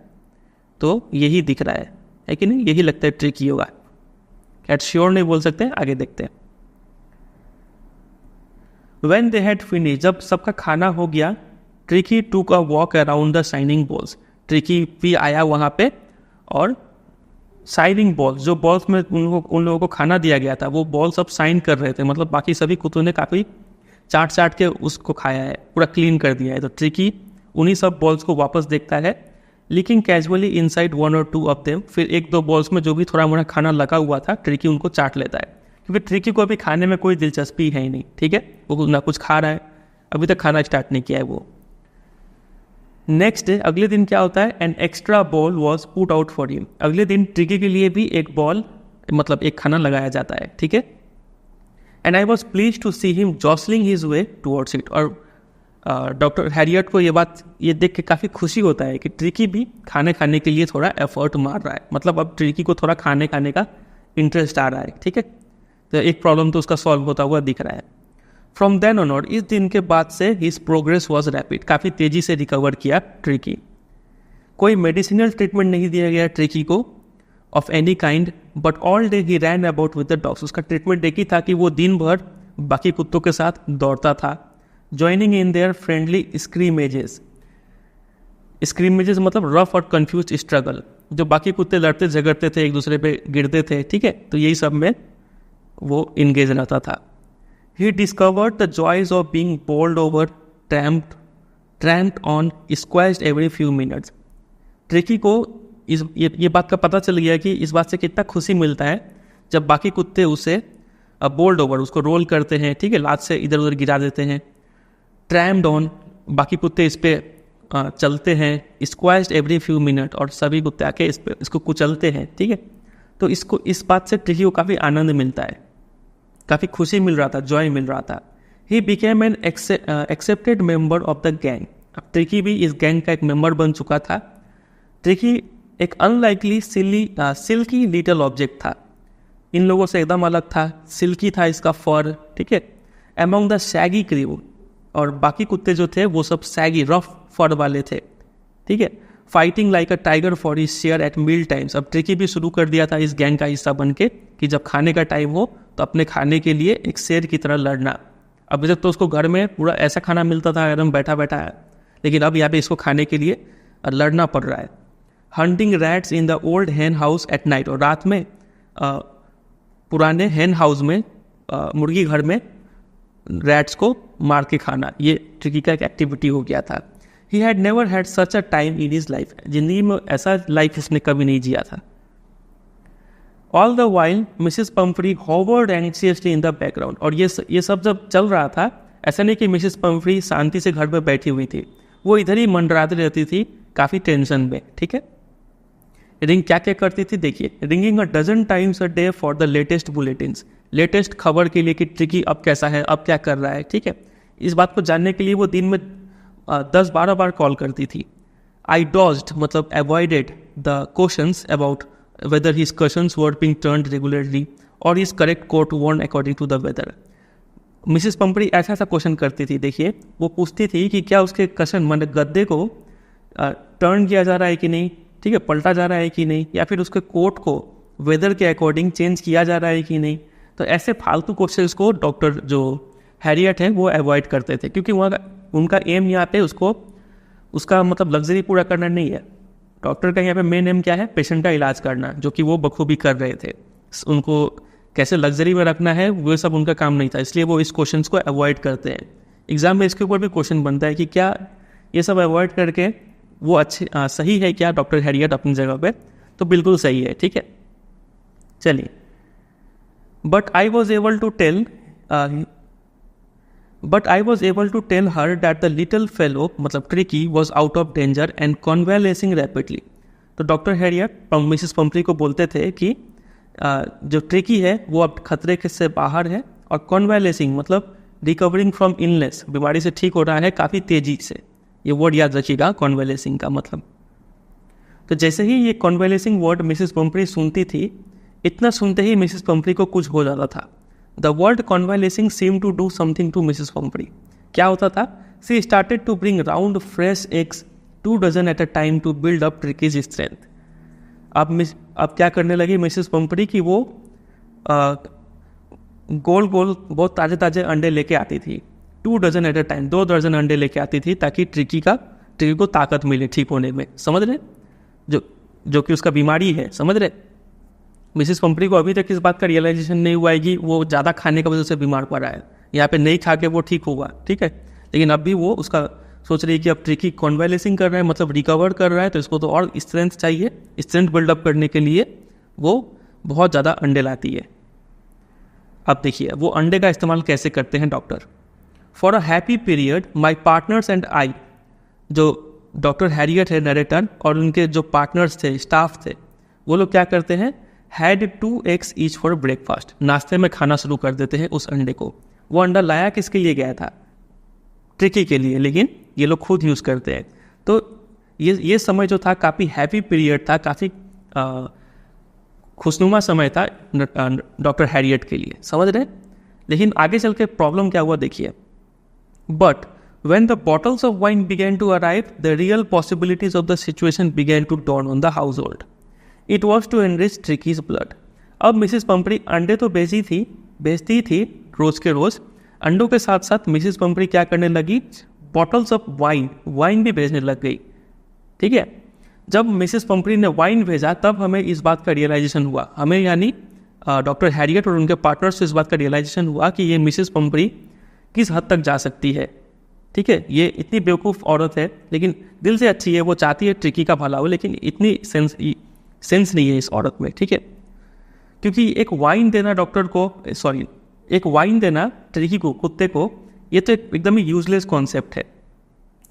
तो यही दिख रहा है कि नहीं, यही लगता है ट्रिकी होगा। एट श्योर नहीं बोल सकते, आगे देखते हैं। When they had finished, जब सबका खाना हो गया, ट्रिकी टूक a walk around the shining balls. Tricky भी आया वहाँ पे और शाइनिंग बॉल्स, जो बॉल्स में उन लोगों को खाना दिया गया था, वो बॉल्स अब शाइन कर रहे थे। मतलब बाकी सभी कुत्तों ने काफ़ी चाट के उसको खाया है, पूरा क्लीन कर दिया है। तो ट्रिकी उन्हीं सब बॉल्स को वापस देखता है, लेकिन कैजुअली इनसाइड 1 और 2 ऑफ देम। फिर 1-2 बॉल्स में जो भी थोड़ा मोड़ा खाना लगा हुआ था, ट्रिकी उनको चाट लेता है, क्योंकि ट्रिकी को अभी खाने में कोई दिलचस्पी है ही नहीं। ठीक है, वो ना कुछ खा रहा है, अभी तक खाना स्टार्ट नहीं किया है वो। नेक्स्ट डे, अगले दिन क्या होता है, an extra ball was put out for him. अगले दिन ट्रिकी के लिए भी एक बॉल, मतलब एक खाना लगाया जाता है। ठीक है, and I was pleased to see him jostling his way towards it. और डॉक्टर हैरियट को ये देख के काफ़ी खुशी होता है कि ट्रिकी भी खाने के लिए थोड़ा एफर्ट मार रहा है। मतलब अब ट्रिकी को थोड़ा खाने का इंटरेस्ट आ रहा है। ठीक है, तो एक प्रॉब्लम तो उसका सॉल्व होता हुआ दिख रहा है। फ्रॉम देन ऑनवर्ड, इस दिन के बाद से हिज प्रोग्रेस वॉज रैपिड। काफ़ी तेज़ी से रिकवर किया ट्रिकी। कोई मेडिसिनल ट्रीटमेंट नहीं दिया गया ट्रिकी को of any kind, but all day he ran about with the dogs. उसका ट्रीटमेंट एक ही था कि वो दिन भर बाकी कुत्तों के साथ दौड़ता था, ज्वाइनिंग इन देयर फ्रेंडली स्क्रीमेजेस। स्क्रीमेजेस मतलब रफ और कंफ्यूज स्ट्रगल, जो बाकी कुत्ते लड़ते झगड़ते थे, एक दूसरे पे गिरते थे। ठीक है, तो यही सब में वो इंगेज रहता था। He discovered the joys of being bowled over, tramped on, squashed every few minutes. Tricky को ये बात का पता चल गया कि इस बात से कितना खुशी मिलता है जब बाकी कुत्ते उसे बोल्ड ओवर, उसको रोल करते हैं। ठीक है, लात से इधर उधर गिरा देते हैं। ट्रैम्ड ऑन, बाकी कुत्ते इस पे चलते हैं। स्क्वाश्ड एवरी फ्यू मिनट, और सभी कुत्ते आके इसको कुचलते हैं। ठीक है, तो इस बात से ट्रिकी को काफ़ी आनंद मिलता है, काफ़ी खुशी मिल रहा था, जॉय मिल रहा था। He became an accepted member of the gang. अब ट्रिकी भी इस गैंग का एक मेंबर बन चुका था। ट्रिकी एक अनलाइकली सिल्की लिटिल ऑब्जेक्ट था, इन लोगों से एकदम अलग था। सिल्की था इसका फर। ठीक है, अमंग द शैगी क्रू, और बाकी कुत्ते जो थे वो सब सैगी रफ फर वाले थे। ठीक है, fighting like a tiger for his share at meal times. अब ट्रिकी भी शुरू कर दिया था इस गैंग का हिस्सा बन के कि जब खाने का टाइम हो तो अपने खाने के लिए एक शेर की तरह लड़ना। अभी तक तो उसको घर में पूरा ऐसा खाना मिलता था एकदम बैठा बैठा है, लेकिन अब यहाँ पे इसको खाने के लिए लड़ना पड़ रहा है। Hunting rats in the old hen house at night, और रात में पुराने हैन हाउस में, मुर्गी घर में रैट्स को मार के खाना, ये ट्रिकी का एक एक्टिविटी हो गया था। He had never had such a time in his life. जिंदगी में ऐसा लाइफ इसने कभी नहीं जिया था। All the while Mrs Pumphrey hovered anxiously in the background, और ये सब जब चल रहा था, ऐसा नहीं कि मिसेस पम्फ्री शांति से घर में बैठी हुई थी, वो इधर ही मंडराती रहती थी काफ़ी टेंशन में। ठीक है, रिंग क्या क्या करती थी देखिए, ringing a dozen times a day for the latest bulletins, latest खबर के लिए कि ट्रिकी अब कैसा है, अब क्या कर रहा है। ठीक है, इस बात को जानने के लिए वो दिन में 10-12 बार कॉल करती थी। आई डॉज्ड मतलब avoided the questions about whether his questions were being turned regularly or his correct court worn according to the weather. Mrs Pumphrey ऐसा क्वेश्चन करती थी, देखिए वो पूछती थी कि क्या उसके कशन मतलब गद्दे को टर्न किया जा रहा है कि नहीं, ठीक है, पलटा जा रहा है कि नहीं, या फिर उसके कोट को वेदर के अकॉर्डिंग चेंज किया जा रहा है कि नहीं। तो ऐसे फालतू क्वेश्चंस को डॉक्टर जो हैरियट है वो अवॉइड करते थे, क्योंकि उनका एम यहाँ पे उसका मतलब लग्जरी पूरा करना नहीं है। डॉक्टर का यहाँ पे मेन एम क्या है, पेशेंट का इलाज करना, जो कि वो बखूबी कर रहे थे। उनको कैसे लग्जरी में रखना है वो सब उनका काम नहीं था, इसलिए वो इस क्वेश्चंस को अवॉइड करते हैं। एग्जाम में इसके ऊपर भी क्वेश्चन बनता है कि क्या ये सब अवॉइड करके वो सही है क्या डॉक्टर हैरियट अपनी जगह पे, तो बिल्कुल सही है। ठीक है, चलिए। But I was able to tell her that the little fellow मतलब Tricki was out of danger and convalescing rapidly. तो डॉक्टर हैरियट मिसेस पम्फ्री को बोलते थे कि जो ट्रिकी है वो अब खतरे से बाहर है, और कॉन्वेलेसिंग मतलब रिकवरिंग फ्रॉम इलनेस, बीमारी से ठीक हो रहा है काफ़ी तेज़ी से। ये वर्ड याद रखिएगा, कॉन्वेलेसिंग का मतलब। तो जैसे ही ये कॉन्वेलेसिंग वर्ड मिसेस पम्फ्री सुनती थी, इतना सुनते ही मिसेस पम्फ्री को कुछ हो जाता था। The word convalescing seem to do something to Mrs Pumphrey. क्या होता था, she started to bring round fresh eggs 2 dozen at a time to build up Tricki's strength. अब क्या करने लगी मिसेस पम्फ्री की वो गोल गोल बहुत ताज़े ताज़े अंडे लेके आती थी, 2 डजन एट अ टाइम, 2 दर्जन अंडे लेके आती थी ताकि ट्रिकी को ताकत मिले ठीक होने में। समझ रहे? जो कि उसका बीमारी है। समझ रहे? मिसेस पंपरी को अभी तक इस बात का रियलाइजेशन नहीं हुआ है कि वो ज़्यादा खाने की वजह से बीमार पड़ रहा है, यहाँ पे नहीं खा के वो ठीक होगा, ठीक है। लेकिन अब भी वो उसका सोच रही है कि अब ट्रिकी कॉन्वेलेसिंग कर रहा है, मतलब रिकवर कर रहा है, तो इसको तो और स्ट्रेंथ चाहिए। स्ट्रेंथ बिल्डअप करने के लिए वो बहुत ज़्यादा अंडे लाती है। अब देखिए वो अंडे का इस्तेमाल कैसे करते हैं doctor. For a happy period my partners and I, जो डॉक्टर हैरियट है नरेटर, और उनके जो पार्टनर्स थे, स्टाफ थे, वो लोग क्या करते हैं, had 2 eggs each for breakfast, नाश्ते में खाना शुरू कर देते हैं उस अंडे को। वो अंडा लाया किसके लिए गया था, ट्रिकी के लिए, लेकिन ये लोग खुद यूज़ करते हैं। तो ये समय जो था काफ़ी हैप्पी पीरियड था, काफ़ी खुशनुमा समय था डॉक्टर हैरियट के लिए। समझ रहे? लेकिन आगे चल के प्रॉब्लम क्या हुआ देखिए। But when the bottles of wine began to arrive, the real possibilities of the situation began to dawn on the household. It was to enrich Tricky's blood. अब मिसेस पंपरी अंडे तो बेचती थी रोज के रोज। अंडों के साथ साथ मिसेस पंपरी क्या करने लगी, बॉटल्स ऑफ वाइन भी भेजने लग गई। ठीक है, जब मिसेस पंपरी ने वाइन भेजा तब हमें इस बात का रियलाइजेशन हुआ, हमें यानी डॉक्टर हैरियट और उनके पार्टनर्स से इस बात का रियलाइजेशन हुआ कि ये मिसेस पंपरी किस हद तक जा सकती है। ठीक है, ये इतनी बेवकूफ़ औरत है लेकिन दिल से अच्छी है, वो चाहती है ट्रिकी का भला हो, लेकिन इतनी सेंस नहीं है इस औरत में। ठीक है, क्योंकि एक वाइन देना एक वाइन देना ट्रिकी को, कुत्ते को, ये तो एकदम ही यूजलेस कॉन्सेप्ट है।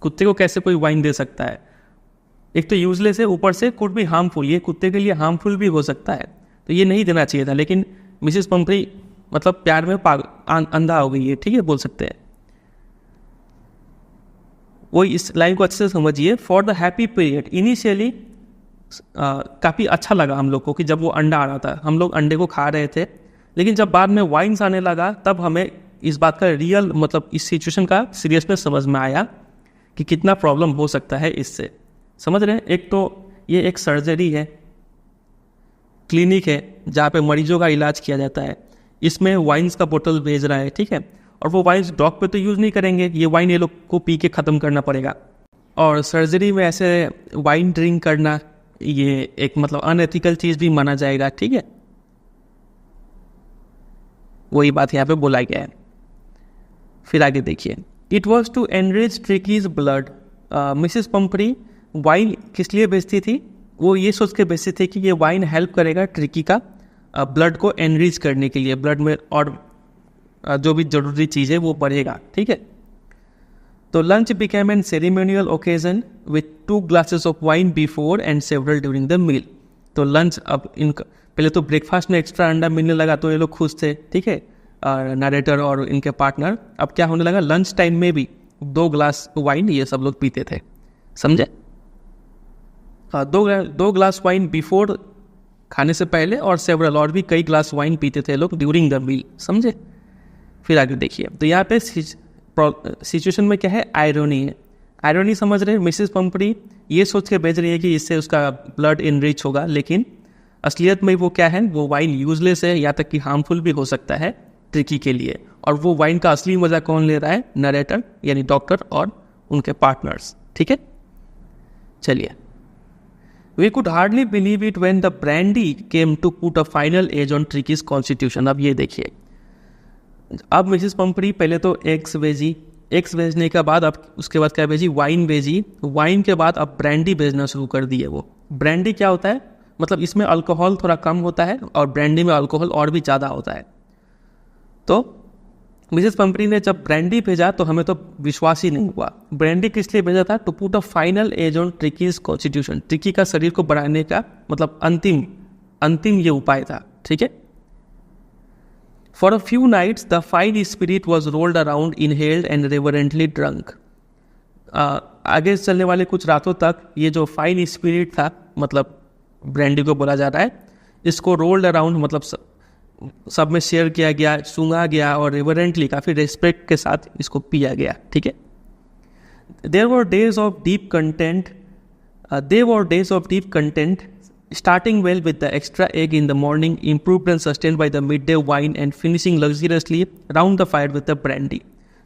कुत्ते को कैसे कोई वाइन दे सकता है? एक तो यूजलेस है, ऊपर से कुड भी हार्मफुल, ये कुत्ते के लिए हार्मफुल भी हो सकता है, तो ये नहीं देना चाहिए था। लेकिन मिसेस पंपरी मतलब प्यार में अंधा हो गई है। ठीक है, बोल सकते हैं। वो इस लाइन को अच्छे से समझिए। For the happy period, initially काफ़ी अच्छा लगा हम लोग को कि जब वो अंडा आ रहा था, हम लोग अंडे को खा रहे थे, लेकिन जब बाद में वाइन्स आने लगा तब हमें इस बात का रियल मतलब इस सिचुएशन का सीरियसनेस समझ में आया कि कितना प्रॉब्लम हो सकता है इससे। समझ रहे हैं? एक तो ये एक सर्जरी है, क्लिनिक है जहाँ पे मरीजों का इलाज किया जाता है, इसमें वाइन्स का बोतल भेज रहा है। ठीक है, और वो वाइन्स डॉग पे तो यूज़ नहीं करेंगे, ये वाइन ये लोग को पी के ख़त्म करना पड़ेगा। और सर्जरी में ऐसे वाइन ड्रिंक करना ये एक मतलब अनएथिकल चीज़ भी माना जाएगा। ठीक है, वही बात यहाँ पे बोला गया है। फिर आगे देखिए, it was to enrich Tricki's blood. Mrs Pumphrey wine किस लिए बेचती थी? वो ये सोच के बेचती थी कि ये वाइन हेल्प करेगा ट्रिकी का ब्लड को एनरिच करने के लिए, ब्लड में और जो भी जरूरी चीज़ है वो बढ़ेगा। ठीक है, तो lunch became an ceremonial occasion with 2 glasses of wine before and several during the meal. तो लंच, अब इनका पहले तो ब्रेकफास्ट में एक्स्ट्रा अंडा मिलने लगा तो ये लोग खुश थे। ठीक है, नरेटर और इनके पार्टनर। अब क्या होने लगा, लंच टाइम में भी 2 ग्लास वाइन ये सब लोग पीते थे। समझे? 2 ग्लास वाइन बिफोर, खाने से पहले, और सेवरल, और भी कई ग्लास वाइन पीते थे लोग ड्यूरिंग द मील। समझे? फिर आगे देखिए, तो यहाँ पे सिचुएशन में क्या है, आयरनी है। आयरनी समझ रहे हैं? मिसेस पंपरी ये सोच के भेज रही है कि इससे उसका ब्लड इनरिच होगा, लेकिन असलियत में वो क्या है, वो वाइन यूजलेस है, या तक कि हार्मफुल भी हो सकता है ट्रिकी के लिए। और वो वाइन का असली मजा कौन ले रहा है? नरेटर यानी डॉक्टर और उनके पार्टनर्स। ठीक है, चलिए। We could hardly believe it when the brandy came to put a final age on Tricky's constitution. अब ये देखिए, अब मिसेस पंपरी पहले तो एग्स भेजने के बाद अब उसके बाद क्या भेजी, वाइन भेजी। वाइन के बाद अब ब्रांडी भेजना शुरू कर दिए। वो ब्रांडी क्या होता है, मतलब इसमें अल्कोहल थोड़ा कम होता है और ब्रांडी में अल्कोहल और भी ज़्यादा होता है। तो मिसेस पंपरी ने जब ब्रांडी भेजा तो हमें तो विश्वास ही नहीं हुआ। ब्रांडी किस लिए भेजा था? To put a final edge on Tricki's constitution, Tricki का शरीर को बढ़ाने का मतलब अंतिम ये उपाय था। ठीक है, for a few nights the fine spirit was rolled around, inhaled and reverently drunk. आगे चलने वाले कुछ रातों तक ये जो फाइन स्पिरिट था, मतलब ब्रांडी को बोला जा रहा है, इसको रोल्ड अराउंड मतलब सब में शेयर किया गया, सूंघा गया और रेवरेंटली काफ़ी रेस्पेक्ट के साथ इसको पिया गया। ठीक है, there were days of deep content starting well with the extra egg in the morning, improved and sustained by the midday wine, and finishing luxuriously round the fire with the brandy.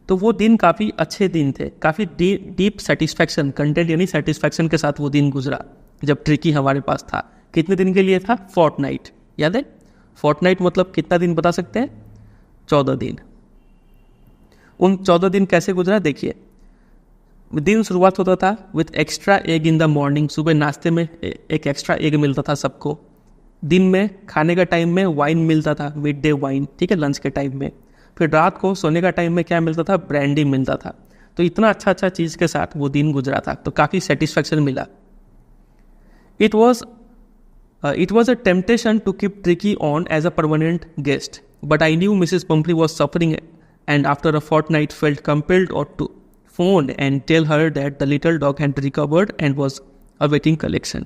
तो वो दिन काफ़ी अच्छे दिन थे, काफ़ी deep satisfaction, content यानी satisfaction के साथ वो दिन गुजरा जब ट्रिकी हमारे पास था। कितने दिन के लिए था? फोर्टनाइट। याद है? फोर्टनाइट मतलब कितना दिन बता सकते हैं? 14 दिन। उन 14 दिन कैसे गुजरा देखिए। दिन शुरुआत होता था with extra egg in the morning, सुबह नाश्ते में एक एक्स्ट्रा एग मिलता था सबको। दिन में खाने का टाइम में वाइन मिलता था, मिड डे वाइन, ठीक है, लंच के टाइम में। फिर रात को सोने का टाइम में क्या मिलता था? ब्रांडी मिलता था। तो इतना अच्छा अच्छा चीज़ के साथ वो दिन गुजरा था, तो काफ़ी सेटिस्फैक्शन मिला। It was a temptation to keep Tricki on as a permanent guest, but I knew Mrs Pumphrey was suffering and after a fortnight felt compelled और to phone and tell her that the little dog had recovered and was awaiting collection.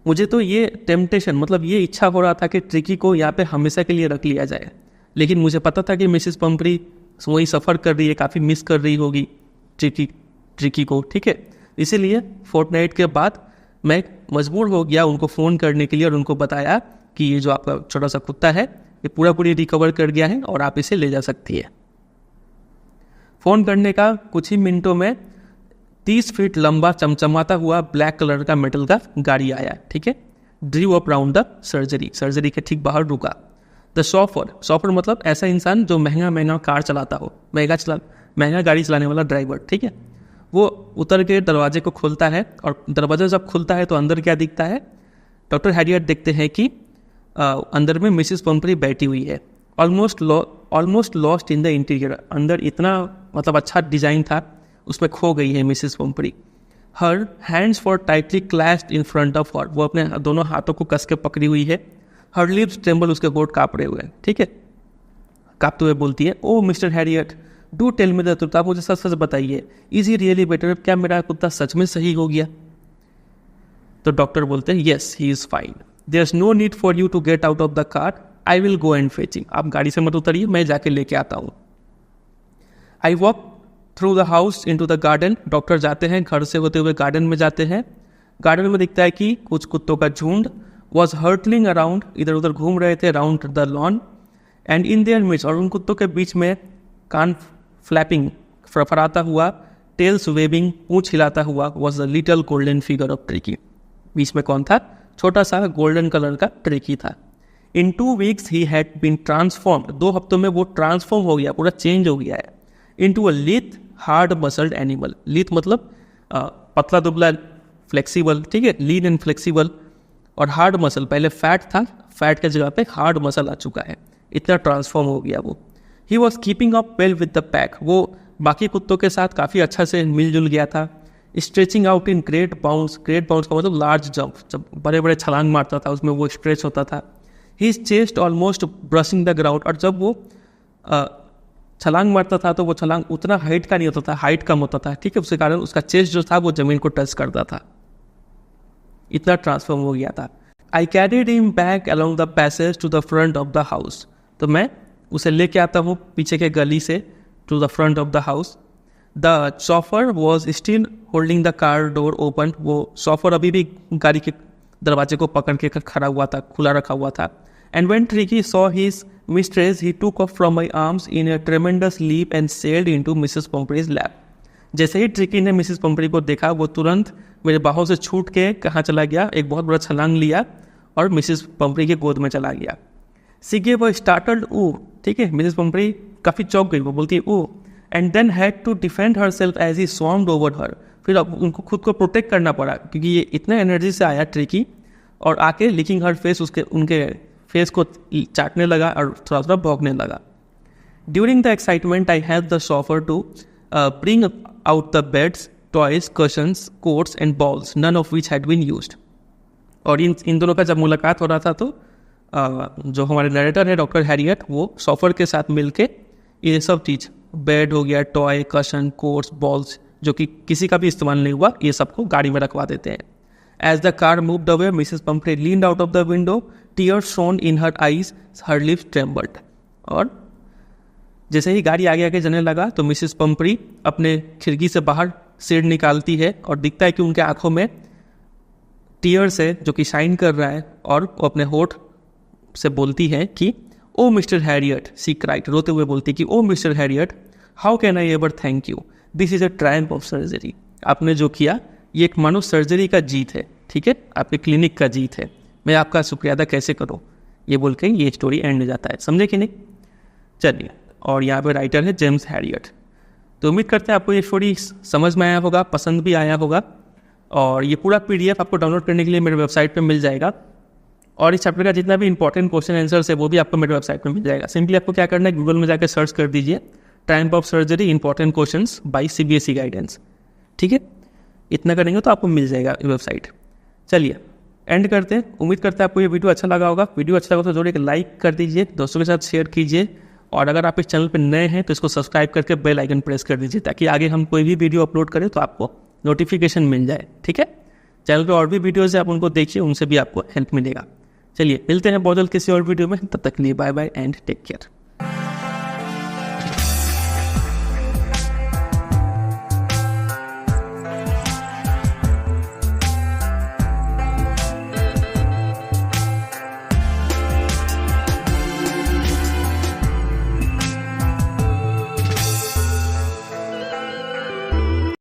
मुझे तो ये temptation मतलब ये इच्छा हो रहा था कि ट्रिकी को यहाँ पे हमेशा के लिए रख लिया जाए, लेकिन मुझे पता था कि मिसेस पंपरी वही सफ़र कर रही है, काफ़ी मिस कर रही होगी ट्रिकी को, ठीक है। इसीलिए फोर्टनाइट के बाद मैं मजबूर हो गया उनको फ़ोन करने के लिए और उनको बताया कि ये जो आपका छोटा सा कुत्ता है ये पूरी रिकवर कर गया है और आप इसे ले जा सकती है। फ़ोन करने का कुछ ही मिनटों में 30 फीट लंबा चमचमाता हुआ ब्लैक कलर का मेटल का गाड़ी आया, ठीक है। ड्रीव अप राउंड द सर्जरी के ठीक बाहर रुका। द शॉफर मतलब ऐसा इंसान जो महंगा कार चलाता हो, महंगा गाड़ी चलाने वाला ड्राइवर, ठीक है। वो उतर के दरवाजे को खोलता है और दरवाजा जब खुलता है तो अंदर क्या दिखता है? डॉक्टर हैरियट देखते हैं कि अंदर में मिसेस पंपरी बैठी हुई है, almost lost in the interior. अंदर इतना मतलब अच्छा डिज़ाइन था, उसमें खो गई है Mrs Pumphrey. Her hands for tightly clasped in front of her, वो अपने दोनों हाथों को कस के पकड़ी हुई है। हर लिप्स ट्रेम्बल, उसके होठ काँप रहे हुए हैं, ठीक है। काँपते हुए बोलती है, oh mister Herriot do tell me the truth, आप मुझे सच सच बताइए, इज ही रियली बेटर? क्या मेरा कुत्ता सच में सही हो गया? तो डॉक्टर बोलते हैं, yes he is fine, there is no need for you to get out of the car, I will go and fetch him. आप गाड़ी से मत उतरिए, मैं जाके लेके आता हूँ। I walk through the house into the garden, doctor जाते हैं घर से होते हुए गार्डन में जाते हैं। गार्डन में दिखता है कि कुछ कुत्तों का झुंड वॉज हर्टलिंग अराउंड, इधर उधर घूम रहे थे round the lawn and in their midst, और उन कुत्तों के बीच में कान फ्लैपिंग फड़फड़ाता हुआ, टेल्स वेबिंग पूंछ हिलाता हुआ was the little golden figure of Tricki. बीच में कौन था? छोटा सा गोल्डन कलर का ट्रिकी था। In 2 weeks he had been transformed, 2 हफ्तों में वो ट्रांसफॉर्म हो गया, पूरा चेंज हो गया है। Into a lithe hard muscled animal, lithe मतलब पतला दुबला फ्लेक्सिबल, ठीक है, लीन एंड फ्लेक्सिबल। और हार्ड मसल, पहले फैट था, फैट के जगह पे हार्ड मसल आ चुका है, इतना ट्रांसफॉर्म हो गया वो। He was keeping up well with the pack, वो बाकी कुत्तों के साथ काफ़ी अच्छा से मिलजुल गया था। Stretching out in great bounds का मतलब लार्ज जंप, जब बड़े बड़े छलांग मारता था उसमें वो स्ट्रेच होता था। His chest almost brushing the ground, और जब वो छलांग मारता था तो वो छलांग उतना हाइट का नहीं होता था, हाइट कम होता था, ठीक है। उसके कारण उसका चेस्ट जो था वो जमीन को टच करता था, इतना ट्रांसफॉर्म हो गया था। आई carried him back along the passage to the front of the house, तो मैं उसे लेके आता हूँ पीछे के गली से to the front of the house. The chauffeur was still holding the car door open, वो chauffeur अभी भी गाड़ी के दरवाजे को पकड़ के खड़ा हुआ था, खुला रखा हुआ था। And when Tricky saw his mistress, he took off from my arms in a tremendous leap and sailed into Mrs. Pumphrey's lap. जैसे ही ट्रिकी ने मिसेस पंपरी को देखा, वो तुरंत मेरे बाहों से छूट के कहाँ चला गया? एक बहुत बड़ा छलांग लिया और मिसेस पंपरी के गोद में चला गया। She gave a startled ooh, ठीक है, मिसेस पंपरी काफ़ी चौंक गई, वो बोलती है ooh, and then had to defend herself as he swarmed over her. फिर उनको खुद को प्रोटेक्ट करना पड़ा क्योंकि ये इतना एनर्जी से आया ट्रिकी, और आके लिकिंग हर फेस, उनके फेस को चाटने लगा और थोड़ा थोड़ा भौंकने लगा। During the excitement I help the chauffeur to bring out the beds, toys, cushions, coats and balls, none of which had been used. और इन दोनों का जब मुलाकात हो रहा था तो जो हमारे नरेटर है डॉक्टर हैरियट, वो शॉफर के साथ मिलके ये सब चीज़, बेड हो गया, टॉय, कशन, कोट्स, बॉल्स, जो कि किसी का भी इस्तेमाल नहीं हुआ, ये सबको गाड़ी में रखवा देते हैं। As the car moved away, Mrs. Pumphrey leaned out of the window, tears shone in her eyes, her lips trembled. और जैसे ही गाड़ी आगे आगे जाने लगा तो मिसेस पंपरी अपने खिड़की से बाहर सिर निकालती है और दिखता है कि उनके आंखों में टीयर्स है जो कि शाइन कर रहा है, और वो अपने होठ से बोलती है कि oh mister Harriet, she cried, रोते हुए बोलती है कि oh mister Harriet, how can I ever thank you, this is a triumph of surgery. आपने जो किया ये एक मानो सर्जरी का जीत है, ठीक है, आपके क्लिनिक का जीत है, मैं आपका शुक्रिया अदा कैसे करूँ, ये बोल के ये स्टोरी एंड हो जाता है। समझे कि नहीं? चलिए, और यहाँ पे राइटर है जेम्स हैरियट। तो उम्मीद करते हैं आपको ये स्टोरी समझ में आया होगा, पसंद भी आया होगा। और ये पूरा PDF आपको डाउनलोड करने के लिए मेरे वेबसाइट पे मिल जाएगा, और इस चैप्टर का जितना भी इंपॉर्टेंट क्वेश्चन आंसर्स है वो भी आपको मेरे वेबसाइट पे मिल जाएगा। सिंपली आपको क्या करना है, गूगल में जाकर सर्च कर दीजिए Triumph of surgery important questions bye CBSE guidance, ठीक है, इतना करेंगे तो आपको मिल जाएगा वेबसाइट। चलिए एंड करते हैं। उम्मीद करते हैं आपको ये वीडियो अच्छा लगा होगा। वीडियो अच्छा लगा तो जरूर एक लाइक कर दीजिए, दोस्तों के साथ शेयर कीजिए, और अगर आप इस चैनल पर नए हैं तो इसको सब्सक्राइब करके बेल आइकन प्रेस कर दीजिए, ताकि आगे हम कोई भी वीडियो अपलोड करें तो आपको नोटिफिकेशन मिल जाए, ठीक है। चैनल पे और भी वीडियोज़ है, आप उनको देखिए, उनसे भी आपको हेल्प मिलेगा। चलिए मिलते हैं बहुत जल्द किसी और वीडियो में, तब तक के लिए bye bye and take care.